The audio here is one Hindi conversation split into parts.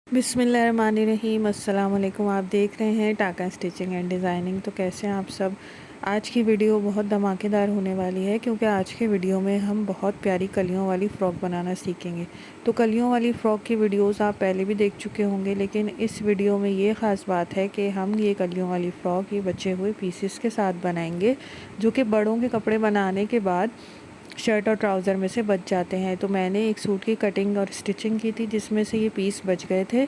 बिस्मिल्लाहिर्रहमानिर्रहीम। अस्सलाम वालेकुम। आप देख रहे हैं टाका स्टिचिंग एंड डिज़ाइनिंग। तो कैसे हैं आप सब। आज की वीडियो बहुत धमाकेदार होने वाली है क्योंकि आज के वीडियो में हम बहुत प्यारी कलियों वाली फ़्रॉक बनाना सीखेंगे। तो कलियों वाली फ़्रॉक की वीडियोस आप पहले भी देख चुके होंगे, लेकिन इस वीडियो में ये ख़ास बात है कि हम ये कलियों वाली फ़्रॉक ये बचे हुए पीसेस के साथ बनाएंगे, जो कि बड़ों के कपड़े बनाने के बाद शर्ट और ट्राउज़र में से बच जाते हैं। तो मैंने एक सूट की कटिंग और स्टिचिंग की थी जिसमें से ये पीस बच गए थे।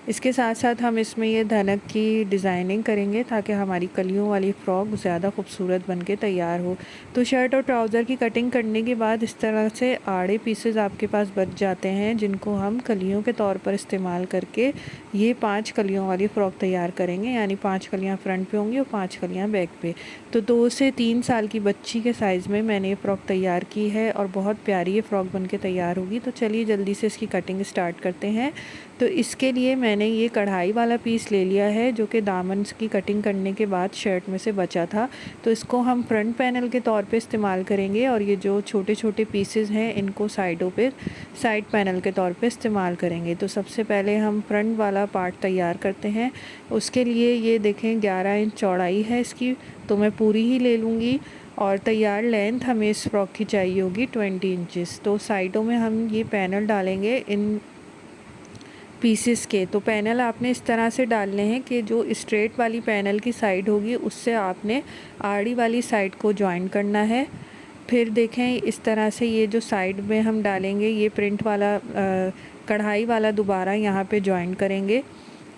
इसके साथ साथ हम इसमें ये धनक की डिज़ाइनिंग करेंगे ताकि हमारी कलियों वाली फ़्रॉक ज़्यादा खूबसूरत बन के तैयार हो। तो शर्ट और ट्राउज़र की कटिंग करने के बाद इस तरह से आड़े पीसेस आपके पास बच जाते हैं, जिनको हम कलियों के तौर पर इस्तेमाल करके ये 5 कलियों वाली फ़्रॉक तैयार करेंगे। यानी 5 कलियाँ फ्रंट पे होंगी और 5 कलियाँ बैक पे। तो 2 से 3 साल की बच्ची के साइज़ में मैंने ये फ़्रॉक तैयार की है और बहुत प्यारी ये फ़्रॉक बन के तैयार होगी। तो चलिए जल्दी से इसकी कटिंग स्टार्ट करते हैं। तो इसके लिए मैंने ये कढ़ाई वाला पीस ले लिया है, जो कि दामन की कटिंग करने के बाद शर्ट में से बचा था। तो इसको हम फ्रंट पैनल के तौर पे इस्तेमाल करेंगे और ये जो छोटे छोटे पीसेस हैं इनको साइडों पे साइड पैनल के तौर पे इस्तेमाल करेंगे। तो सबसे पहले हम फ्रंट वाला पार्ट तैयार करते हैं। उसके लिए ये देखें 11 इंच चौड़ाई है इसकी, तो मैं पूरी ही ले लूँगी। और तैयार लेंथ हमें इस फ्रॉक की चाहिए होगी 20 इंचेस। तो साइडों में हम ये पैनल डालेंगे इन पीसेस के। तो पैनल आपने इस तरह से डालने हैं कि जो स्ट्रेट वाली पैनल की साइड होगी उससे आपने आड़ी वाली साइड को जॉइन करना है। फिर देखें इस तरह से ये जो साइड में हम डालेंगे ये प्रिंट वाला कढ़ाई वाला दोबारा यहाँ पे जॉइन करेंगे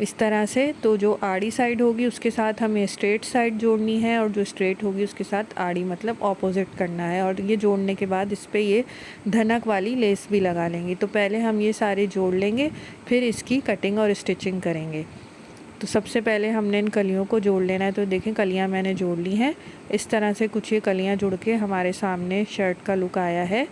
इस तरह से। तो जो आड़ी साइड होगी उसके साथ हमें स्ट्रेट साइड जोड़नी है और जो स्ट्रेट होगी उसके साथ आड़ी मतलब ऑपोजिट करना है। और ये जोड़ने के बाद इस पर ये धनक वाली लेस भी लगा लेंगे। तो पहले हम ये सारे जोड़ लेंगे, फिर इसकी कटिंग और स्टिचिंग करेंगे। तो सबसे पहले हमने इन कलियों को जोड़ लेना है। तो देखें कलियां मैंने जोड़ ली हैं। इस तरह से कुछ ये कलियां जुड़ के हमारे सामने शर्ट का लुक आया है।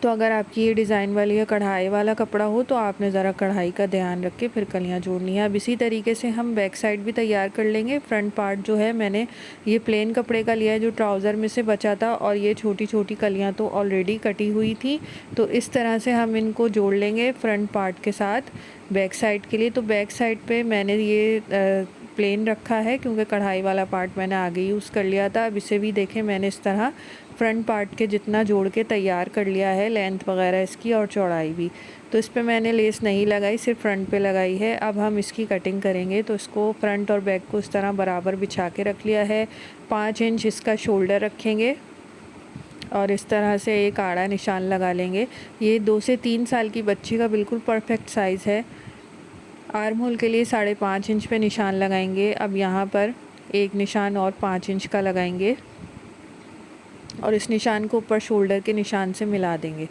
तो अगर आपकी ये डिज़ाइन वाली या कढ़ाई वाला कपड़ा हो तो आपने ज़रा कढ़ाई का ध्यान रख के फिर कलियाँ जोड़नी है। अब इसी तरीके से हम बैक साइड भी तैयार कर लेंगे। फ्रंट पार्ट जो है मैंने ये प्लेन कपड़े का लिया है जो ट्राउज़र में से बचा था, और ये छोटी छोटी कलियाँ तो ऑलरेडी कटी हुई थी। तो इस तरह से हम इनको जोड़ लेंगे फ्रंट पार्ट के साथ बैक साइड के लिए। तो बैक साइड पर मैंने ये प्लेन रखा है क्योंकि कढ़ाई वाला पार्ट मैंने आगे यूज़ कर लिया था। अब इसे भी देखें मैंने इस तरह फ्रंट पार्ट के जितना जोड़ के तैयार कर लिया है, लेंथ वगैरह इसकी और चौड़ाई भी। तो इस पे मैंने लेस नहीं लगाई, सिर्फ फ्रंट पे लगाई है। अब हम इसकी कटिंग करेंगे। तो इसको फ्रंट और बैक को इस तरह बराबर बिछा के रख लिया है। 5 इंच इसका शोल्डर रखेंगे और इस तरह से एक आड़ा निशान लगा लेंगे। ये 2 से 3 साल की बच्ची का बिल्कुल परफेक्ट साइज़ है। आर्म होल के लिए 5.5 इंच पे निशान लगाएंगे। अब यहाँ पर एक निशान और 5 इंच का लगाएंगे और इस निशान को ऊपर शोल्डर के निशान से मिला देंगे।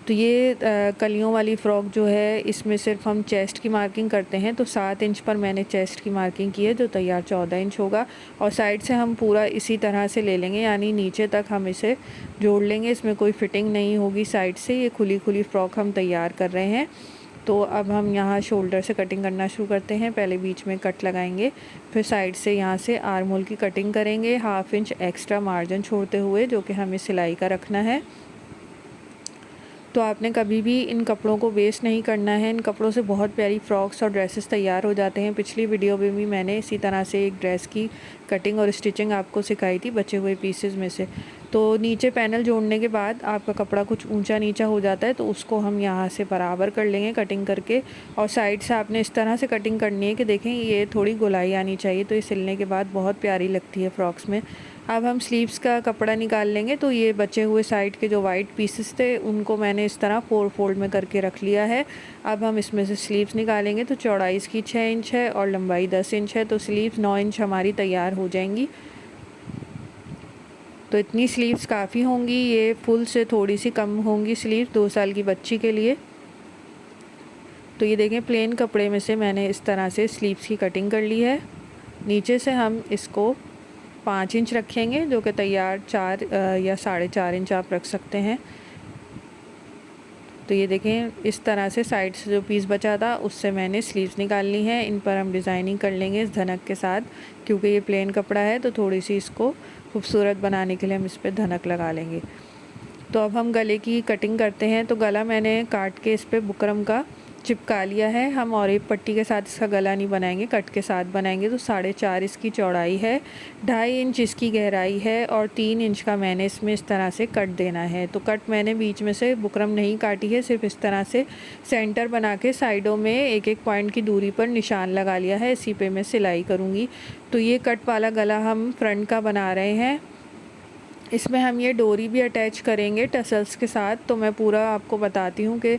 तो ये कलियों वाली फ़्रॉक जो है इसमें सिर्फ हम चेस्ट की मार्किंग करते हैं। तो 7 इंच पर मैंने चेस्ट की मार्किंग की है, जो तैयार 14 इंच होगा। और साइड से हम पूरा इसी तरह से ले लेंगे, यानी नीचे तक हम इसे जोड़ लेंगे। इसमें कोई फिटिंग नहीं होगी साइड से, ये खुली खुली फ़्रॉक हम तैयार कर रहे हैं। तो अब हम यहाँ शोल्डर से कटिंग करना शुरू करते हैं। पहले बीच में कट लगाएंगे, फिर साइड से यहाँ से आर्म होल की कटिंग करेंगे 1/2 इंच एक्स्ट्रा मार्जिन छोड़ते हुए, जो कि हमें सिलाई का रखना है। तो आपने कभी भी इन कपड़ों को वेस्ट नहीं करना है। इन कपड़ों से बहुत प्यारी फ़्रॉक्स और ड्रेसेस तैयार हो जाते हैं। पिछली वीडियो में भी मैंने इसी तरह से एक ड्रेस की कटिंग और स्टिचिंग आपको सिखाई थी बचे हुए पीसेस में से। तो नीचे पैनल जोड़ने के बाद आपका कपड़ा कुछ ऊंचा नीचा हो जाता है, तो उसको हम यहाँ से बराबर कर लेंगे कटिंग करके। और साइड से आपने इस तरह से कटिंग करनी है कि देखें ये थोड़ी गोलाई आनी चाहिए, तो ये सिलने के बाद बहुत प्यारी लगती है फ़्रॉक्स में। अब हम स्लीव्स का कपड़ा निकाल लेंगे। तो ये बचे हुए साइड के जो वाइट पीसेस थे उनको मैंने इस तरह 4 फोल्ड में करके रख लिया है। अब हम इसमें से स्लीव्स निकालेंगे। तो चौड़ाई इसकी 6 इंच है और लंबाई 10 इंच है, तो स्लीव्स 9 इंच हमारी तैयार हो जाएंगी। तो इतनी स्लीव्स काफ़ी होंगी, ये फुल से थोड़ी सी कम होंगी स्लीव्स 2 साल की बच्ची के लिए। तो ये देखें प्लेन कपड़े में से मैंने इस तरह से स्लीव्स की कटिंग कर ली है। नीचे से हम इसको 5 इंच रखेंगे, जो कि तैयार 4 या 4.5 इंच आप रख सकते हैं। तो ये देखें इस तरह से साइड से जो पीस बचा था उससे मैंने स्लीव्स निकाल ली हैं। इन पर हम डिज़ाइनिंग कर लेंगे इस धनक के साथ, क्योंकि ये प्लेन कपड़ा है तो थोड़ी सी इसको खूबसूरत बनाने के लिए हम इस पर धनक लगा लेंगे। तो अब हम गले की कटिंग करते हैं। तो गला मैंने काट के इस पर बुकरम का चिपका लिया है। हम और एक पट्टी के साथ इसका गला नहीं बनाएंगे, कट के साथ बनाएंगे। तो 4.5 इसकी चौड़ाई है, 2.5 इंच इसकी गहराई है और 3 इंच का मैंने इसमें इस तरह से कट देना है। तो कट मैंने बीच में से बुकरम नहीं काटी है, सिर्फ इस तरह से सेंटर बना के साइडों में एक एक पॉइंट की दूरी पर निशान लगा लिया है। इसी पे मैं सिलाई करूँगी। तो ये कट वाला गला हम फ्रंट का बना रहे हैं। इसमें हम ये डोरी भी अटैच करेंगे टसल्स के साथ। तो मैं पूरा आपको बताती हूँ कि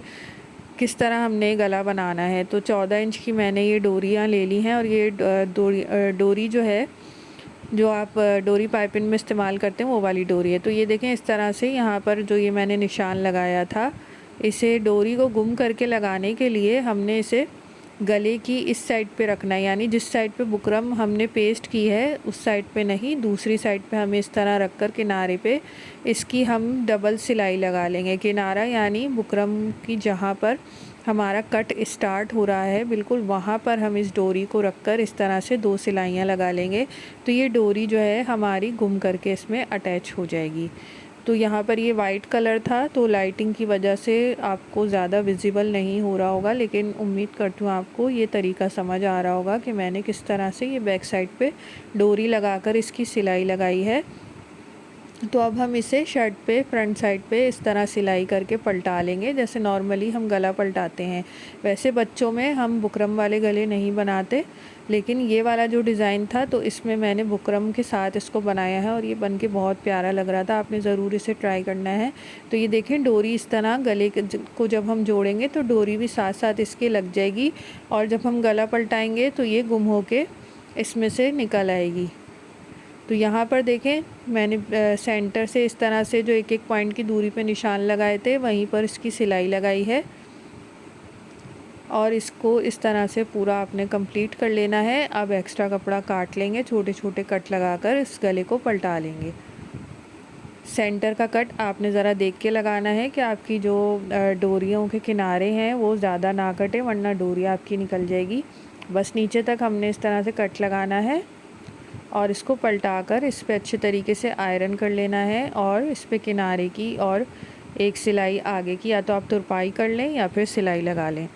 किस तरह हमने गला बनाना है। तो 14 इंच की मैंने ये डोरियाँ ले ली हैं और ये डोरी जो है, जो आप डोरी पाइपिंग में इस्तेमाल करते हैं वो वाली डोरी है। तो ये देखें, इस तरह से यहाँ पर जो ये मैंने निशान लगाया था, इसे डोरी को गुम करके लगाने के लिए हमने इसे गले की इस साइड पे रखना है, यानी जिस साइड पे बुकरम हमने पेस्ट की है उस साइड पे नहीं, दूसरी साइड पे हमें इस तरह रख कर किनारे पे इसकी हम डबल सिलाई लगा लेंगे। किनारा यानी बुकरम की जहाँ पर हमारा कट स्टार्ट हो रहा है बिल्कुल वहाँ पर हम इस डोरी को रख कर इस तरह से 2 सिलाइयाँ लगा लेंगे। तो ये डोरी जो है हमारी गुम करके इसमें अटैच हो जाएगी। तो यहाँ पर ये वाइट कलर था, तो लाइटिंग की वजह से आपको ज़्यादा विजिबल नहीं हो रहा होगा, लेकिन उम्मीद करती हूँ आपको ये तरीका समझ आ रहा होगा कि मैंने किस तरह से ये बैक साइड पे डोरी लगाकर इसकी सिलाई लगाई है। तो अब हम इसे शर्ट पे फ्रंट साइड पे इस तरह सिलाई करके पलटा लेंगे, जैसे नॉर्मली हम गला पलटाते हैं। वैसे बच्चों में हम बुकरम वाले गले नहीं बनाते, लेकिन ये वाला जो डिज़ाइन था तो इसमें मैंने बुकरम के साथ इसको बनाया है और ये बन के बहुत प्यारा लग रहा था। आपने ज़रूर इसे ट्राई करना है। तो ये देखें, डोरी इस तरह गले को जब हम जोड़ेंगे तो डोरी भी साथ साथ इसके लग जाएगी और जब हम गला पलटाएँगे तो ये गुम होके इसमें से निकल आएगी। तो यहाँ पर देखें, मैंने सेंटर से इस तरह से जो एक एक पॉइंट की दूरी पे निशान लगाए थे वहीं पर इसकी सिलाई लगाई है और इसको इस तरह से पूरा आपने कंप्लीट कर लेना है। अब एक्स्ट्रा कपड़ा काट लेंगे, छोटे छोटे कट लगाकर इस गले को पलटा लेंगे। सेंटर का कट आपने ज़रा देख के लगाना है कि आपकी जो डोरियों के किनारे हैं वो ज़्यादा ना कटे, वरना डोरी आपकी निकल जाएगी। बस नीचे तक हमने इस तरह से कट लगाना है और इसको पलटाकर इस पे अच्छे तरीके से आयरन कर लेना है और इस पे किनारे की और एक सिलाई आगे की या तो आप तुरपाई कर लें या फिर सिलाई लगा लें।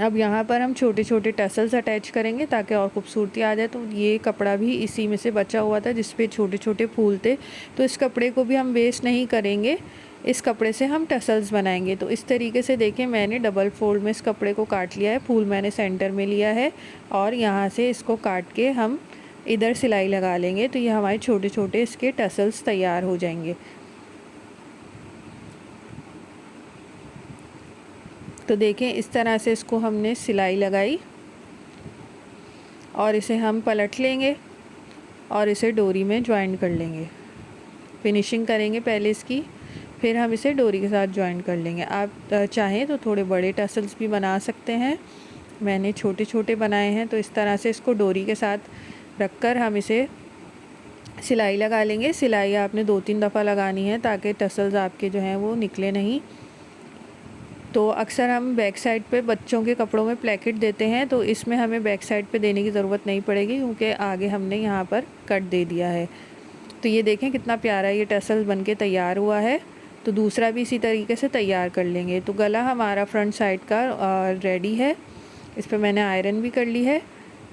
अब यहाँ पर हम छोटे छोटे टसल्स अटैच करेंगे ताकि और खूबसूरती आ जाए। तो ये कपड़ा भी इसी में से बचा हुआ था जिस पे छोटे छोटे फूल थे, तो इस कपड़े को भी हम वेस्ट नहीं करेंगे, इस कपड़े से हम टसल्स बनाएंगे। तो इस तरीके से देखें, मैंने डबल फोल्ड में इस कपड़े को काट लिया है, फूल मैंने सेंटर में लिया है और यहाँ से इसको काट के हम इधर सिलाई लगा लेंगे। तो ये हमारे छोटे छोटे इसके टसल्स तैयार हो जाएंगे। तो देखें, इस तरह से इसको हमने सिलाई लगाई और इसे हम पलट लेंगे और इसे डोरी में ज्वाइन कर लेंगे। फिनिशिंग करेंगे पहले इसकी, फिर हम इसे डोरी के साथ ज्वाइन कर लेंगे। आप चाहें तो थोड़े बड़े टसल्स भी बना सकते हैं, मैंने छोटे छोटे बनाए हैं। तो इस तरह से इसको डोरी के साथ रखकर हम इसे सिलाई लगा लेंगे। सिलाई आपने 2-3 दफ़ा लगानी है ताकि टसल्स आपके जो हैं वो निकले नहीं। तो अक्सर हम बैक साइड पे बच्चों के कपड़ों में प्लेकेट देते हैं, तो इसमें हमें बैक साइड पे देने की ज़रूरत नहीं पड़ेगी क्योंकि आगे हमने यहाँ पर कट दे दिया है। तो ये देखें कितना प्यारा ये टसल बन के तैयार हुआ है। तो दूसरा भी इसी तरीके से तैयार कर लेंगे। तो गला हमारा फ्रंट साइड का रेडी है, इस पर मैंने आयरन भी कर ली है।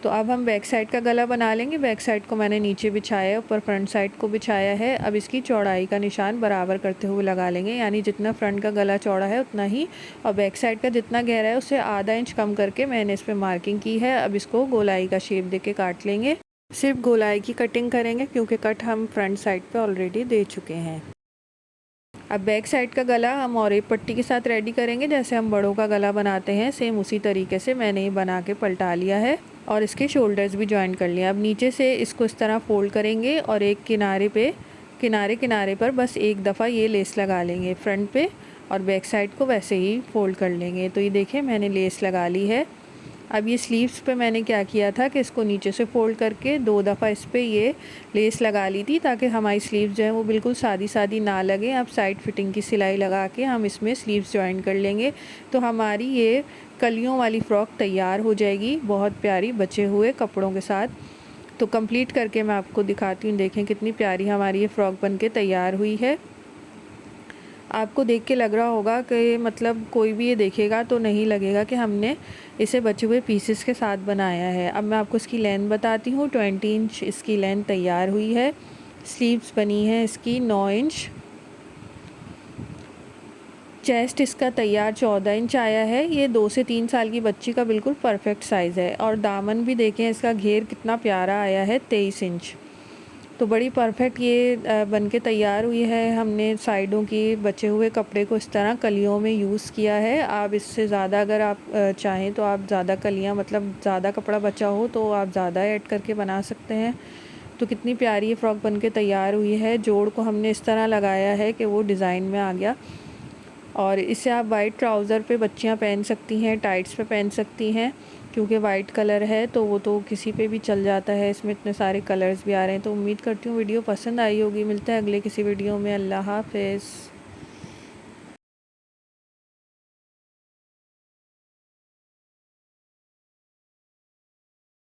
तो अब हम बैक साइड का गला बना लेंगे। बैक साइड को मैंने नीचे बिछाया है, ऊपर फ्रंट साइड को बिछाया है। अब इसकी चौड़ाई का निशान बराबर करते हुए लगा लेंगे, यानी जितना फ्रंट का गला चौड़ा है उतना ही, और बैक साइड का जितना गहरा है उससे आधा इंच कम करके मैंने इस पर मार्किंग की है। अब इसको गोलाई का शेप दे के काट लेंगे। सिर्फ गोलाई की कटिंग करेंगे क्योंकि कट हम फ्रंट साइड पर ऑलरेडी दे चुके हैं। अब बैक साइड का गला हम और एक पट्टी के साथ रेडी करेंगे, जैसे हम बड़ों का गला बनाते हैं सेम उसी तरीके से मैंने ये बना के पलटा लिया है और इसके शोल्डर्स भी ज्वाइन कर लिया। अब नीचे से इसको इस तरह फोल्ड करेंगे और एक किनारे पर बस एक दफ़ा ये लेस लगा लेंगे फ्रंट पे, और बैक साइड को वैसे ही फोल्ड कर लेंगे। तो ये देखें मैंने लेस लगा ली है। अब ये स्लीव्स पे मैंने क्या किया था कि इसको नीचे से फोल्ड करके 2 दफ़ा इस पर ये लेस लगा ली थी ताकि हमारी स्लीव्स जो है वो बिल्कुल सादी सादी ना लगे। अब साइड फिटिंग की सिलाई लगा के हम इसमें स्लीव्स ज्वाइन कर लेंगे। तो हमारी ये कलियों वाली फ़्रॉक तैयार हो जाएगी बहुत प्यारी बचे हुए कपड़ों के साथ। तो कंप्लीट करके मैं आपको दिखाती हूँ, देखें कितनी प्यारी हमारी ये फ़्रॉक बन के तैयार हुई है। आपको देख के लग रहा होगा कि मतलब कोई भी ये देखेगा तो नहीं लगेगा कि हमने इसे बचे हुए पीसेस के साथ बनाया है। अब मैं आपको इसकी लेंथ बताती हूँ। 20 इंच इसकी लेंथ तैयार हुई है। स्लीव्स बनी है इसकी 9 इंच। चेस्ट इसका तैयार 14 इंच आया है। ये 2 से 3 साल की बच्ची का बिल्कुल परफेक्ट साइज़ है। और दामन भी देखें, इसका घेर कितना प्यारा आया है, 23 इंच। तो बड़ी परफेक्ट ये बन के तैयार हुई है। हमने साइडों की बचे हुए कपड़े को इस तरह कलियों में यूज़ किया है। आप इससे ज़्यादा अगर आप चाहें तो आप ज़्यादा कलियाँ, मतलब ज़्यादा कपड़ा बचा हो तो आप ज़्यादा ऐड करके बना सकते हैं। तो कितनी प्यारी ये फ़्रॉक बन के तैयार हुई है। जोड़ को हमने इस तरह लगाया है कि वो डिज़ाइन में आ गया। और इसे आप वाइट ट्राउज़र पे बच्चियां पहन सकती हैं, टाइट्स पे पहन सकती हैं, क्योंकि वाइट कलर है तो वो तो किसी पे भी चल जाता है। इसमें इतने सारे कलर्स भी आ रहे हैं। तो उम्मीद करती हूँ वीडियो पसंद आई होगी। मिलते हैं अगले किसी वीडियो में। अल्लाह हाफ़िज़।